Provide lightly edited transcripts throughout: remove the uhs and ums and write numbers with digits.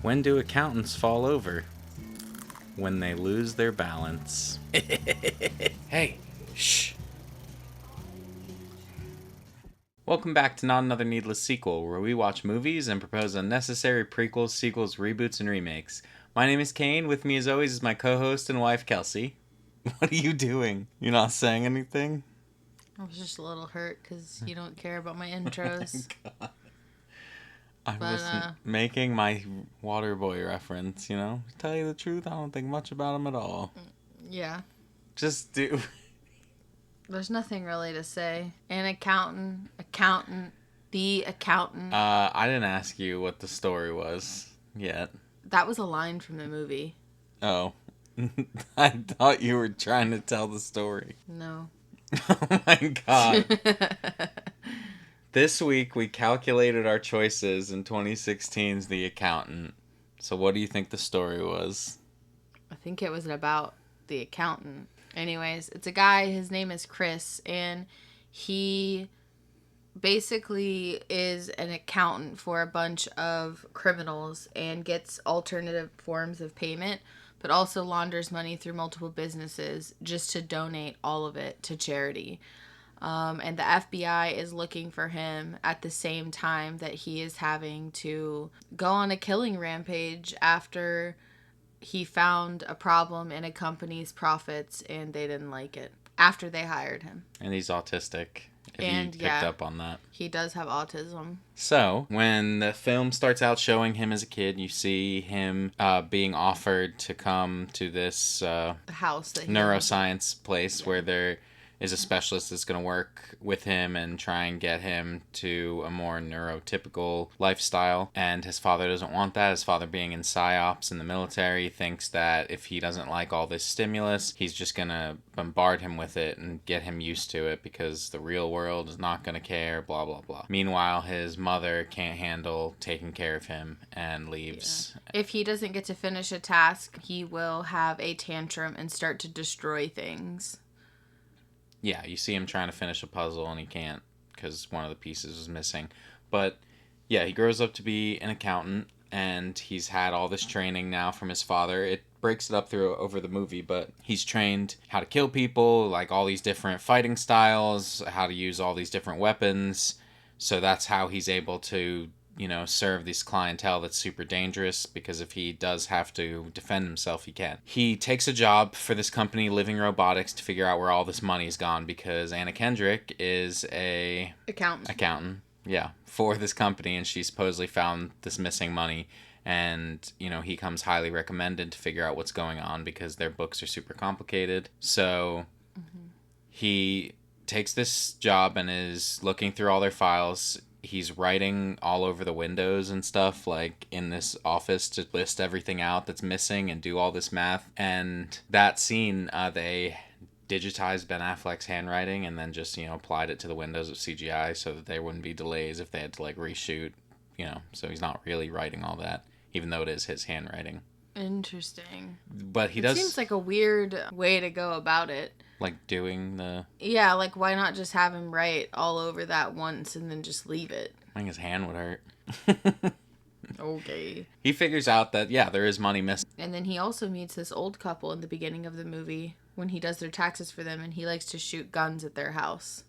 When do accountants fall over? When they lose their balance. Hey, shh. Welcome back to Not Another Needless Sequel, where we watch movies and propose unnecessary prequels, sequels, reboots, and remakes. My name is Kane. With me, as always, is my co-host and wife, Kelsey. What are you doing? You're not saying anything? I was just a little hurt because you don't care about my intros. God. I'm But, just making my Waterboy reference, you know? To tell you the truth, I don't think much about him at all. Yeah. Just do. There's nothing really to say. An accountant, the accountant. I didn't ask you what the story was yet. That was a line from the movie. Oh. I thought you were trying to tell the story. No. Oh my god. This week we calculated our choices in 2016's The Accountant. So what do you think the story was? I think it was about the accountant. Anyways, it's a guy, his name is Chris, and he basically is an accountant for a bunch of criminals and gets alternative forms of payment, but also launders money through multiple businesses just to donate all of it to charity. And the FBI is looking for him at the same time that he is having to go on a killing rampage after he found a problem in a company's profits and they didn't like it after they hired him. And he's autistic. If And you picked up on that. He does have autism. So, when the film starts out showing him as a kid, you see him being offered to come to this The house that he neuroscience place where there is a specialist that's going to work with him and try and get him to a more neurotypical lifestyle. And his father doesn't want that. His father, being in PSYOPs in the military, thinks that if he doesn't like all this stimulus, he's just going to bombard him with it and get him used to it because the real world is not going to care, blah, blah, blah. Meanwhile, his mother can't handle taking care of him and leaves. Yeah. If he doesn't get to finish a task, he will have a tantrum and start to destroy things. Yeah, you see him trying to finish a puzzle and he can't because one of the pieces is missing. But yeah, he grows up to be an accountant and he's had all this training now from his father. It breaks it up through over the movie, but he's trained how to kill people, like all these different fighting styles, how to use all these different weapons. So that's how he's able to, you know, serve this clientele that's super dangerous, because if he does have to defend himself, he can. He takes a job for this company, Living Robotics, to figure out where all this money's gone, because Anna Kendrick is a accountant, yeah, for this company, and she supposedly found this missing money. And, you know, he comes highly recommended to figure out what's going on because their books are super complicated. So he takes this job and is looking through all their files. He's writing all over the windows and stuff, like in this office, to list everything out that's missing and do all this math. And that scene, they digitized Ben Affleck's handwriting and then just, you know, applied it to the windows of CGI so that there wouldn't be delays if they had to, like, reshoot, you know. So he's not really writing all that, even though it is his handwriting. Interesting. But he it does... seems like a weird way to go about it. Like doing the... Yeah, like why not just have him write all over that once and then just leave it? I think his hand would hurt. Okay. He figures out that, yeah, there is money missing. And then he also meets this old couple in the beginning of the movie when he does their taxes for them, and he likes to shoot guns at their house.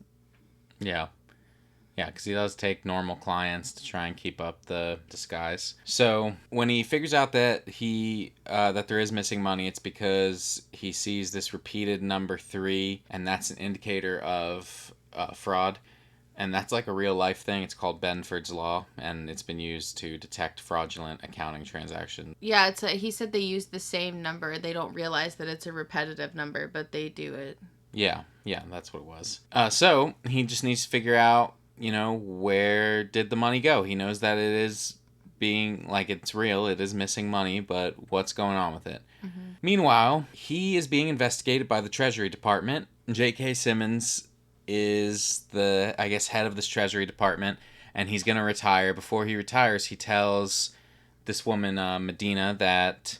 Yeah. Yeah, because he does take normal clients to try and keep up the disguise. So when he figures out that that there is missing money, it's because he sees this repeated number 3, and that's an indicator of fraud. And that's like a real life thing. It's called Benford's Law, and it's been used to detect fraudulent accounting transactions. Yeah, he said they use the same number. They don't realize that it's a repetitive number, but they do it. Yeah, that's what it was. So he just needs to figure out, you know, where did the money go? He knows that it is being, like, it's real, it is missing money, but what's going on with it? Mm-hmm. Meanwhile, he is being investigated by the Treasury Department. J.K. Simmons is the, I guess, head of this Treasury Department, and he's going to retire. Before he retires, he tells this woman, Medina, that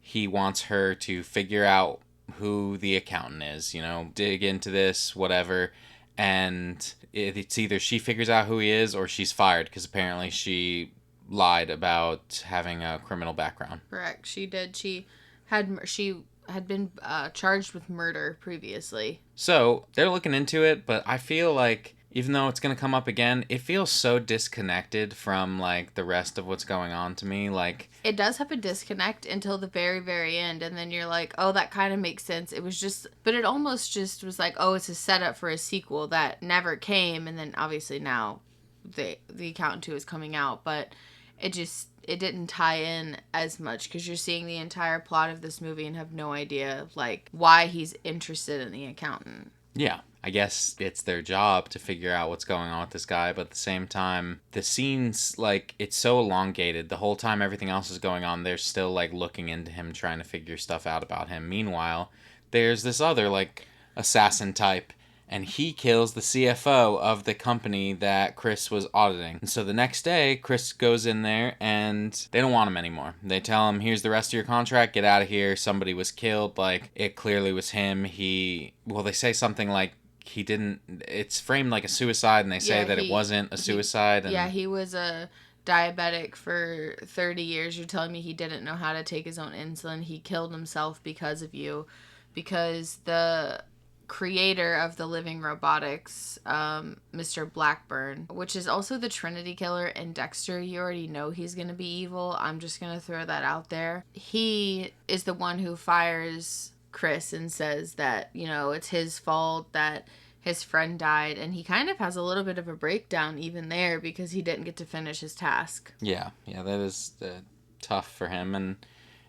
he wants her to figure out who the accountant is, you know, dig into this, whatever. And it's either she figures out who he is or she's fired, because apparently she lied about having a criminal background. Correct. She did. She had been charged with murder previously. So they're looking into it, but I feel like even though it's going to come up again, it feels so disconnected from like the rest of what's going on to me. Like, It does have a disconnect until the very, very end, and then you're like, oh, that kind of makes sense. It was just, but it almost just was like, oh, it's a setup for a sequel that never came, and then obviously now the Accountant 2 is coming out, but it didn't tie in as much because you're seeing the entire plot of this movie and have no idea like why he's interested in the accountant. yeah, I guess it's their job to figure out what's going on with this guy, but at the same time, the scenes, like, it's so elongated. The whole time everything else is going on, they're still, like, looking into him, trying to figure stuff out about him. Meanwhile, there's this other, like, assassin type, and he kills the CFO of the company that Chris was auditing. And so the next day, Chris goes in there, and they don't want him anymore. They tell him, here's the rest of your contract, get out of here, somebody was killed, like, it clearly was him. They say something like, he didn't, it's framed like a suicide, and they say that it wasn't a suicide. Yeah, he was a diabetic for 30 years. You're telling me he didn't know how to take his own insulin. He killed himself because of you, because the creator of the living robotics, Mr. Blackburn, which is also the Trinity killer in Dexter, you already know he's going to be evil. I'm just going to throw that out there. He is the one who fires Chris and says that, it's his fault that his friend died, and he kind of has a little bit of a breakdown even there because he didn't get to finish his task. Yeah, that is tough for him, and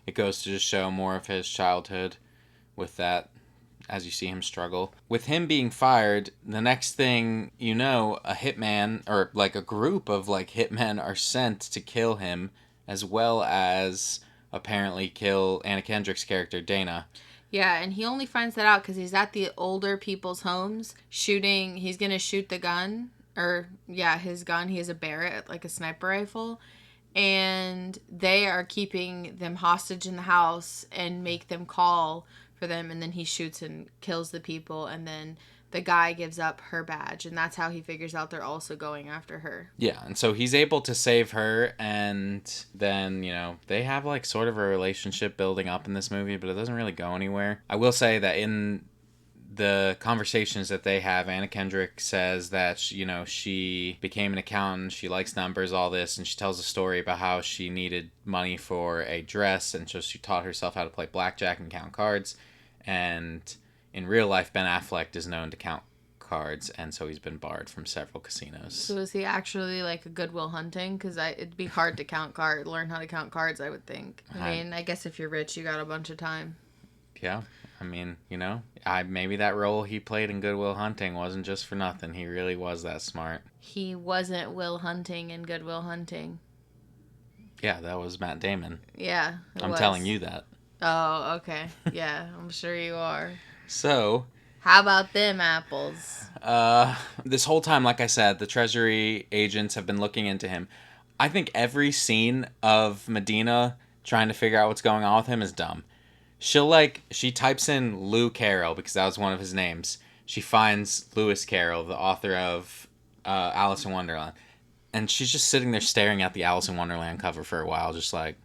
it goes to just show more of his childhood with that, as you see him struggle. With him being fired, the next thing you know, a hitman, or like a group of like hitmen, are sent to kill him, as well as apparently kill Anna Kendrick's character, Dana. Yeah, and he only finds that out because he's at the older people's homes shooting. He's going to shoot the gun, his gun. He has a Barrett, like a sniper rifle. And they are keeping them hostage in the house and make them call for them, and then he shoots and kills the people, and then the guy gives up her badge, and that's how he figures out they're also going after her. Yeah, and so he's able to save her, and then, they have like sort of a relationship building up in this movie, but it doesn't really go anywhere. I will say that in the conversations that they have, Anna Kendrick says that, she became an accountant, she likes numbers, all this, and she tells a story about how she needed money for a dress, and so she taught herself how to play blackjack and count cards. And in real life, Ben Affleck is known to count cards, and so he's been barred from several casinos. So is he actually like a Good Will Hunting? Because it'd be hard to learn how to count cards, I would think. I guess if you're rich, you got a bunch of time. Yeah, maybe that role he played in Good Will Hunting wasn't just for nothing. He really was that smart. He wasn't Will Hunting in Good Will Hunting. Yeah, that was Matt Damon. Yeah, I'm telling you that. Oh, okay. Yeah, I'm sure you are. So, how about them apples? This whole time, like I said, the Treasury agents have been looking into him. I think every scene of Medina trying to figure out what's going on with him is dumb. She types in Lou Carroll because that was one of his names. She finds Lewis Carroll, the author of Alice in Wonderland. And she's just sitting there staring at the Alice in Wonderland cover for a while, just like,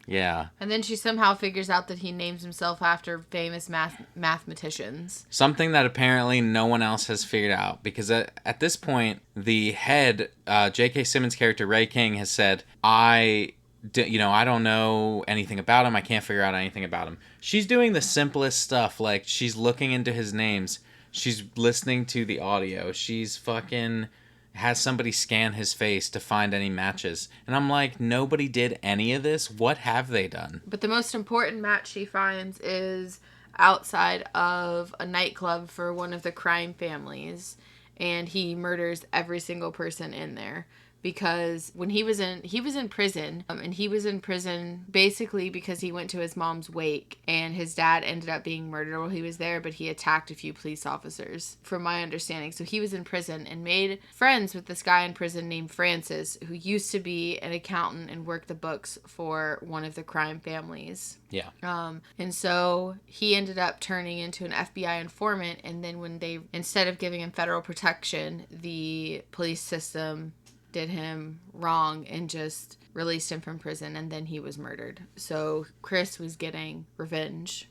yeah. And then she somehow figures out that he names himself after famous mathematicians. Something that apparently no one else has figured out. Because at this point, the head, J.K. Simmons' character, Ray King, has said, I don't know anything about him. I can't figure out anything about him. She's doing the simplest stuff. Like, she's looking into his names. She's listening to the audio. She's fucking has somebody scan his face to find any matches. And I'm like, nobody did any of this? What have they done? But the most important match she finds is outside of a nightclub for one of the crime families. And he murders every single person in there. Because when he was in prison, and he was in prison basically because he went to his mom's wake, and his dad ended up being murdered while he was there, but he attacked a few police officers, from my understanding. So he was in prison and made friends with this guy in prison named Francis, who used to be an accountant and worked the books for one of the crime families. Yeah. And so he ended up turning into an FBI informant, and then when instead of giving him federal protection, the police system did him wrong and just released him from prison, and then he was murdered. So Chris was getting revenge.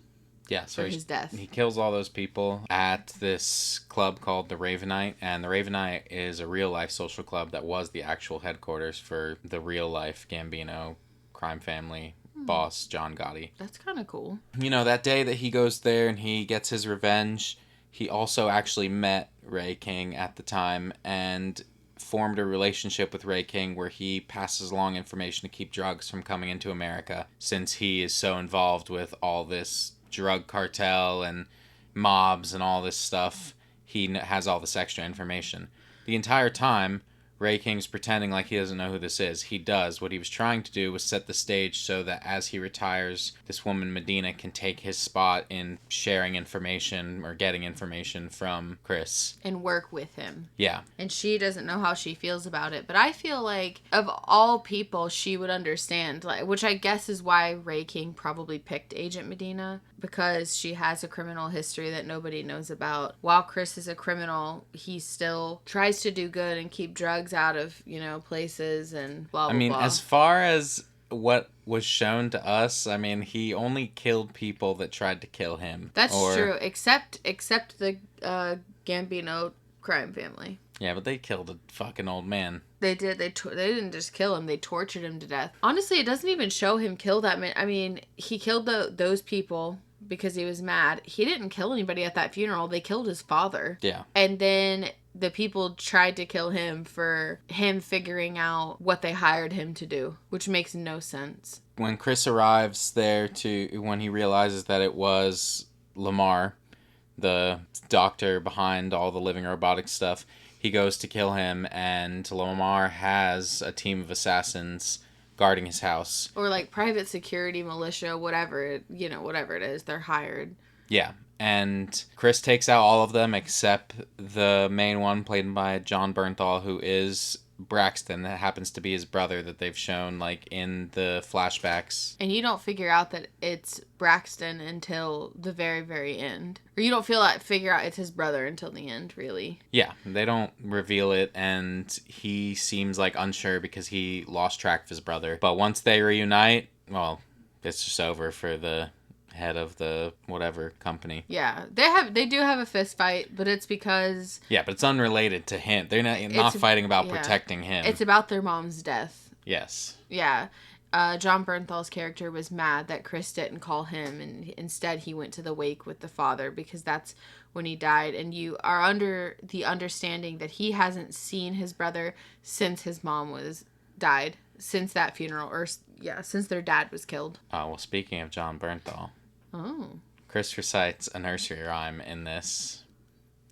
Yeah, so for his death. He kills all those people at this club called the Ravenite, and the Ravenite is a real life social club that was the actual headquarters for the real life Gambino crime family boss, John Gotti. That's kind of cool. You know, that day that he goes there and he gets his revenge, he also actually met Ray King at the time and formed a relationship with Ray King where he passes along information to keep drugs from coming into America, since he is so involved with all this drug cartel and mobs and all this stuff. He has all this extra information. The entire time, Ray King's pretending like he doesn't know who this is. He does. What he was trying to do was set the stage so that as he retires, this woman, Medina, can take his spot in sharing information or getting information from Chris. And work with him. Yeah. And she doesn't know how she feels about it. But I feel like, of all people, she would understand. Like, which I guess is why Ray King probably picked Agent Medina. Because she has a criminal history that nobody knows about. While Chris is a criminal, he still tries to do good and keep drugs out of, places and blah, blah, blah. As far as what was shown to us, he only killed people that tried to kill him. That's true, except the Gambino crime family. Yeah, but they killed a fucking old man. They did. They didn't just kill him. They tortured him to death. Honestly, it doesn't even show him kill that man. He killed those people because he was mad. He didn't kill anybody at that funeral. They killed his father. Yeah. And then the people tried to kill him for him figuring out what they hired him to do, which makes no sense. When Chris arrives there when he realizes that it was Lamar, the doctor behind all the living robotic stuff, he goes to kill him, and Lamar has a team of assassins guarding his house. Or like private security, militia, whatever it is, they're hired. Yeah. And Chris takes out all of them except the main one, played by John Bernthal, who is Braxton. That happens to be his brother that they've shown like in the flashbacks. And you don't figure out that it's Braxton until the very, very end. Or you don't figure out it's his brother until the end, really. Yeah, they don't reveal it, and he seems like unsure because he lost track of his brother. But once they reunite, well, it's just over for the head of the whatever company. Yeah, they do have a fist fight, but it's because... Yeah, but it's unrelated to him. They're not fighting about protecting him. It's about their mom's death. Yes. Yeah. John Bernthal's character was mad that Chris didn't call him, and instead he went to the wake with the father because that's when he died. And you are under the understanding that he hasn't seen his brother since his mom died, since that funeral, or since their dad was killed. Well, speaking of John Bernthal, Chris recites a nursery rhyme in this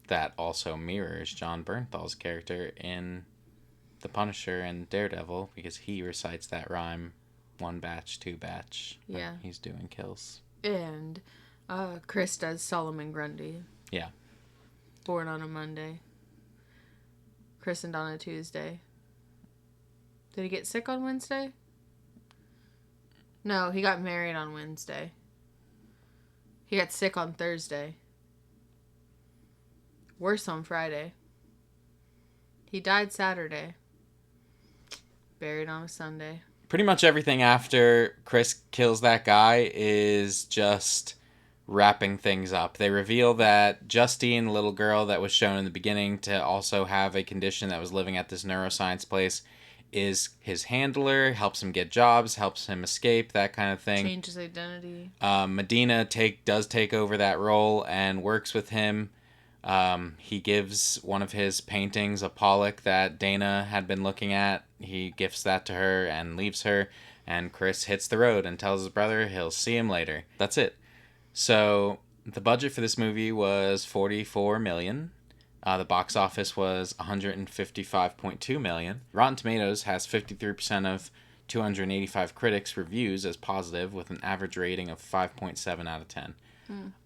that also mirrors John Bernthal's character in The Punisher and Daredevil, because he recites that rhyme 1 batch, 2 batch. Yeah. He's doing kills. And Chris does Solomon Grundy. Yeah. Born on a Monday. Christened on a Tuesday. Did he get sick on Wednesday? No, he got married on Wednesday. He got sick on Thursday. Worse on Friday. He died Saturday. Buried on a Sunday. Pretty much everything after Chris kills that guy is just wrapping things up. They reveal that Justine, the little girl that was shown in the beginning to also have a condition that was living at this neuroscience place, is his handler, helps him get jobs, helps him escape, that kind of thing. Changes identity. Medina does take over that role and works with him. He gives one of his paintings, a Pollock that Dana had been looking at. He gifts that to her and leaves her. And Chris hits the road and tells his brother he'll see him later. That's it. So the budget for this movie was $44 million. The box office was $155.2 million. Rotten Tomatoes has 53% of 285 critics reviews as positive, with an average rating of 5.7 out of 10.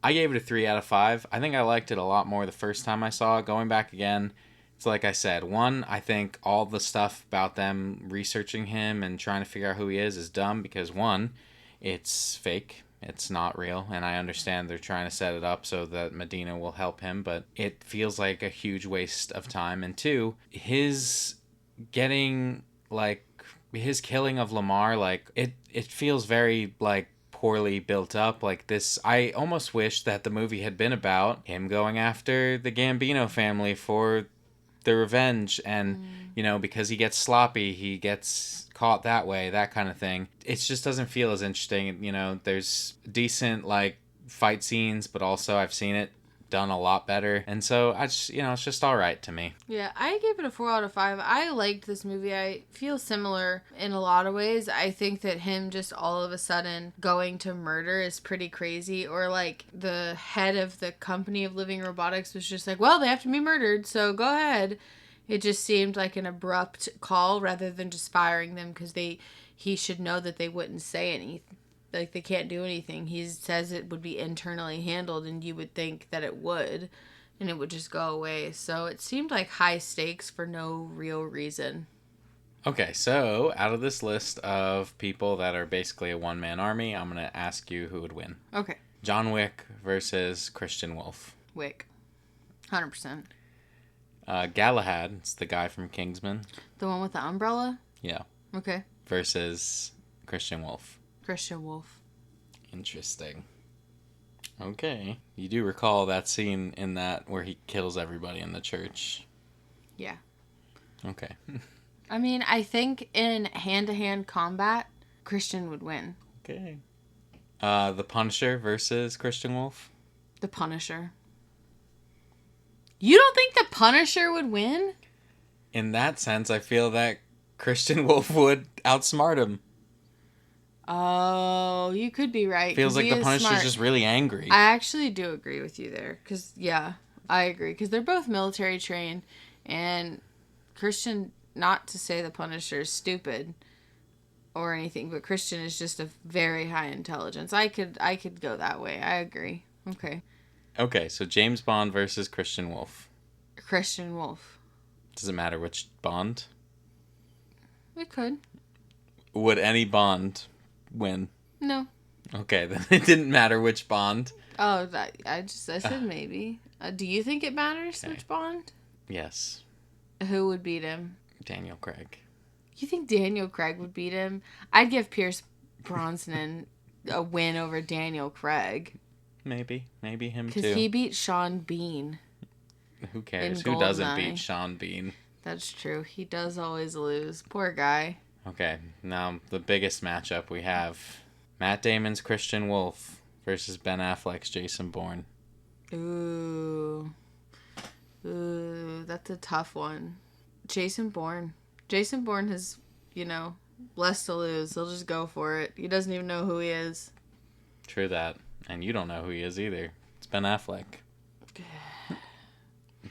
I gave it a 3 out of 5. I think I liked it a lot more the first time I saw it. Going back again, it's like I said. One, I think all the stuff about them researching him and trying to figure out who he is dumb because, one, it's fake. It's not real, and I understand they're trying to set it up so that Medina will help him, but it feels like a huge waste of time. And two, his getting, like, his killing of Lamar, like, it feels very, like, poorly built up. Like, this, I almost wish that the movie had been about him going after the Gambino family for the revenge, and because he gets sloppy, he gets caught that way, that kind of thing. It just doesn't feel as interesting. There's decent, like, fight scenes, but also I've seen it done a lot better, and so I just, it's just all right to me. Yeah, I gave it a 4 out of 5. I liked this movie. I feel similar in a lot of ways. I think that him just all of a sudden going to murder is pretty crazy, or like the head of the company of Living Robotics was just like, well, they have to be murdered, so go ahead. It just seemed like an abrupt call rather than just firing them because he should know that they wouldn't say anything. Like, they can't do anything. He says it would be internally handled, and you would think that it would, and it would just go away. So it seemed like high stakes for no real reason. Okay, so out of this list of people that are basically a one-man army, I'm going to ask you who would win. Okay. John Wick versus Christian Wolf. Wick. 100%. Galahad, it's the guy from Kingsman. The one with the umbrella? Yeah. Okay. Versus Christian Wolf. Christian Wolf. Interesting. Okay. You do recall that scene in that where he kills everybody in the church. Yeah. Okay. I mean, I think in hand-to-hand combat, Christian would win. Okay. The Punisher versus Christian Wolf. The Punisher. You don't think the Punisher would win? In that sense, I feel that Christian Wolf would outsmart him. Oh, you could be right. Feels like the Punisher's just really angry. I actually do agree with you there. Because, yeah, I agree. Because they're both military trained. And Christian, not to say the Punisher is stupid or anything, but Christian is just a very high intelligence. I could go that way. I agree. Okay. Okay, so James Bond versus Christian Wolf. Christian Wolf. Does it matter which Bond? It could. Would any Bond win? No. Okay, then it didn't matter which Bond. Oh, I said maybe. Do you think it matters which Bond? Yes. Who would beat him? Daniel Craig. You think Daniel Craig would beat him? I'd give Pierce Brosnan a win over Daniel Craig. Maybe him too. Because he beat Sean Bean. Who cares? Who doesn't beat Sean Bean? That's true. He does always lose. Poor guy. Okay, now the biggest matchup we have. Matt Damon's Christian Wolf versus Ben Affleck's Jason Bourne. Ooh, that's a tough one. Jason Bourne. Jason Bourne has, less to lose. He'll just go for it. He doesn't even know who he is. True that. And you don't know who he is either. It's Ben Affleck. I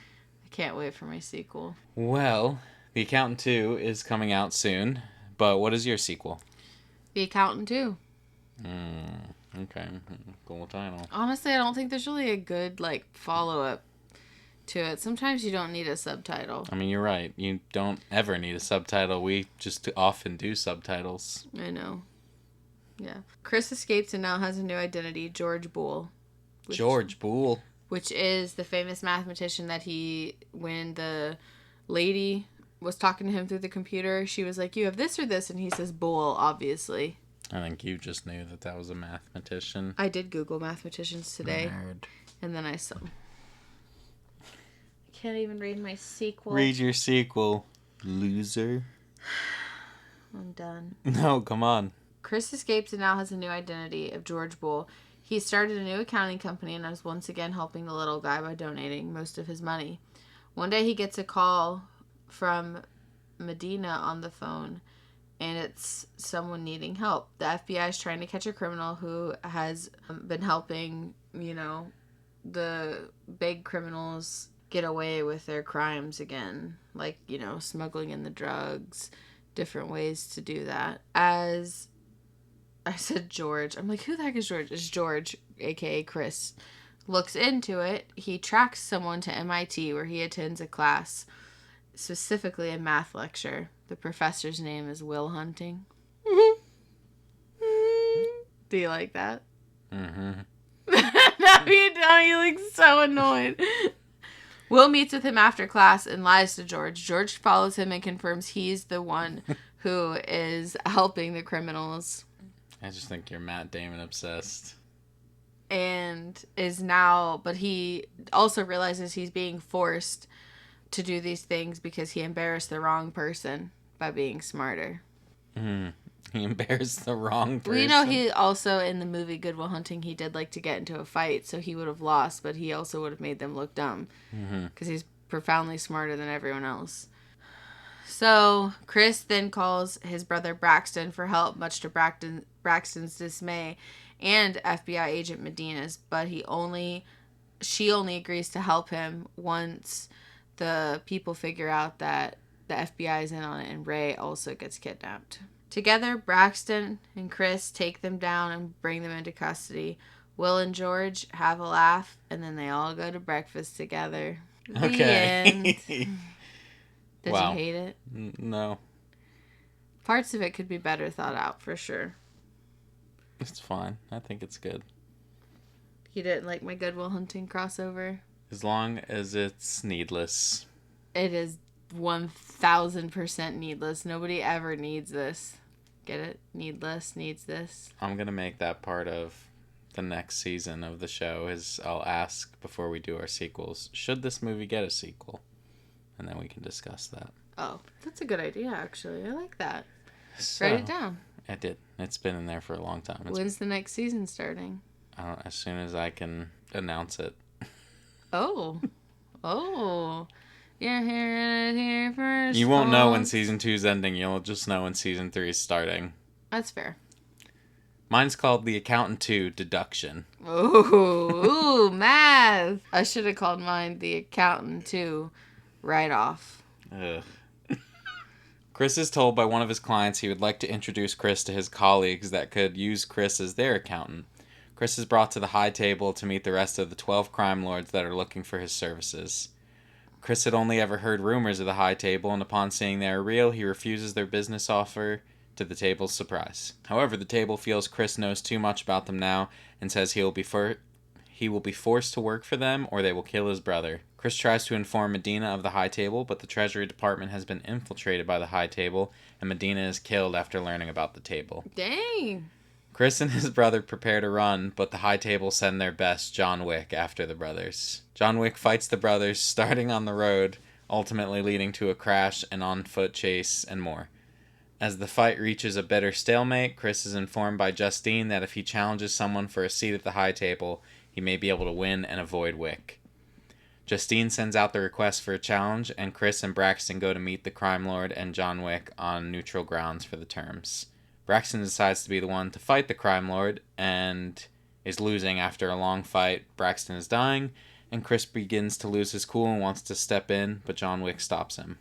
can't wait for my sequel. Well, The Accountant 2 is coming out soon. But what is your sequel? The Accountant 2. Okay. Cool title. Honestly, I don't think there's really a good, follow-up to it. Sometimes you don't need a subtitle. I mean, you're right. You don't ever need a subtitle. We just often do subtitles. I know. Yeah. Chris escapes and now has a new identity, George Boole. George Boole. Which is the famous mathematician that when the lady was talking to him through the computer, she was like, you have this or this, and he says Boole, obviously. I think you just knew that was a mathematician. I did Google mathematicians today. Nerd. And then I saw... I can't even read my sequel. Read your sequel, loser. I'm done. No, come on. Chris escapes and now has a new identity of George Boole. He started a new accounting company and is once again helping the little guy by donating most of his money. One day he gets a call from Medina on the phone, and it's someone needing help. The FBI is trying to catch a criminal who has been helping, the big criminals get away with their crimes again. Like, smuggling in the drugs, different ways to do that. As I said George. I'm like, who the heck is George? It's George, a.k.a. Chris. Looks into it. He tracks someone to MIT where he attends a class, specifically a math lecture. The professor's name is Will Hunting. Do you like that? Mm-hmm. No, you don't. You look so annoyed. Will meets with him after class and lies to George. George follows him and confirms he's the one who is helping the criminals. I just think you're Matt Damon obsessed. And is now, but he also realizes he's being forced to do these things because he embarrassed the wrong person by being smarter. He embarrassed the wrong person. We know he also, in the movie Good Will Hunting, he did like to get into a fight, so he would have lost, but he also would have made them look dumb because he's profoundly smarter than everyone else. So Chris then calls his brother Braxton for help, much to Braxton's dismay and FBI agent Medina's, but she only agrees to help him once the people figure out that the FBI is in on it and Ray also gets kidnapped. Together, Braxton and Chris take them down and bring them into custody. Will and George have a laugh, and then they all go to breakfast together. The end. Did you hate it? No. Parts of it could be better thought out, for sure. It's fine. I think it's good. You didn't like my Good Will Hunting crossover? As long as it's needless. It is 1000% needless. Nobody ever needs this. Get it? Needless needs this. I'm going to make that part of the next season of the show is I'll ask before we do our sequels, should this movie get a sequel? And then we can discuss that. Oh, that's a good idea, actually. I like that. So, write it down. I did. It's been in there for a long time. When's the next season starting? As soon as I can announce it. Oh. You're hearing it here first. You won't know when season 2's ending. You'll just know when season 3 is starting. That's fair. Mine's called The Accountant 2 Deduction. Ooh, math. I should have called mine The Accountant 2 Write-Off. Ugh. Chris is told by one of his clients he would like to introduce Chris to his colleagues that could use Chris as their accountant. Chris is brought to the high table to meet the rest of the 12 crime lords that are looking for his services. Chris had only ever heard rumors of the high table, and upon seeing they are real, he refuses their business offer to the table's surprise. However, the table feels Chris knows too much about them now and says he will be forced to work for them or they will kill his brother. Chris tries to inform Medina of the high table, but the Treasury Department has been infiltrated by the high table, and Medina is killed after learning about the table. Dang. Chris and his brother prepare to run, but the high table send their best, John Wick, after the brothers. John Wick fights the brothers, starting on the road, ultimately leading to a crash, an on-foot chase, and more. As the fight reaches a bitter stalemate, Chris is informed by Justine that if he challenges someone for a seat at the high table, he may be able to win and avoid Wick. Justine sends out the request for a challenge, and Chris and Braxton go to meet the crime lord and John Wick on neutral grounds for the terms. Braxton decides to be the one to fight the crime lord and is losing after a long fight. Braxton is dying, and Chris begins to lose his cool and wants to step in, but John Wick stops him.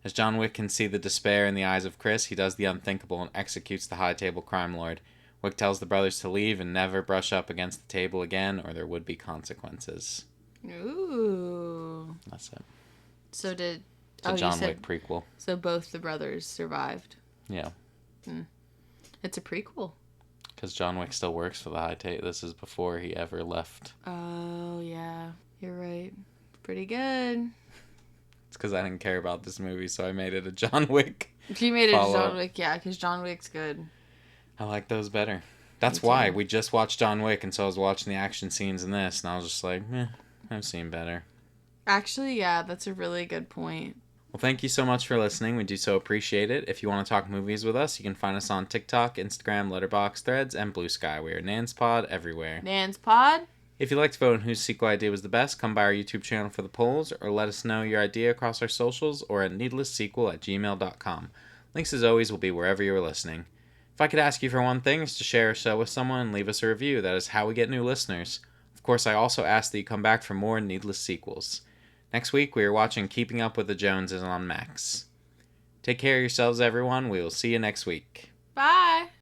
As John Wick can see the despair in the eyes of Chris, he does the unthinkable and executes the high table crime lord. Wick tells the brothers to leave and never brush up against the table again, or there would be consequences. Ooh. That's it. So did... It's a John Wick prequel. So both the brothers survived. Yeah. It's a prequel. Because John Wick still works for the high table. This is before he ever left. Oh, yeah. You're right. Pretty good. It's because I didn't care about this movie, so I made it a John Wick. You made it a John Wick, yeah, because John Wick's good. I like those better. That's why. We just watched John Wick, and so I was watching the action scenes in this, and I was just like, I've seen better. Actually, yeah, that's a really good point. Well, thank you so much for listening. We do so appreciate it. If you want to talk movies with us, you can find us on TikTok, Instagram, Letterboxd, Threads, and Blue Sky. We are NansPod everywhere. NansPod? If you'd like to vote on whose sequel idea was the best, come by our YouTube channel for the polls, or let us know your idea across our socials, or at needlesssequel@gmail.com. Links, as always, will be wherever you are listening. If I could ask you for one thing, it's to share our show with someone and leave us a review. That is how we get new listeners. Of course, I also ask that you come back for more Needless Sequels. Next week, we are watching Keeping Up with the Joneses on Max. Take care of yourselves, everyone. We will see you next week. Bye.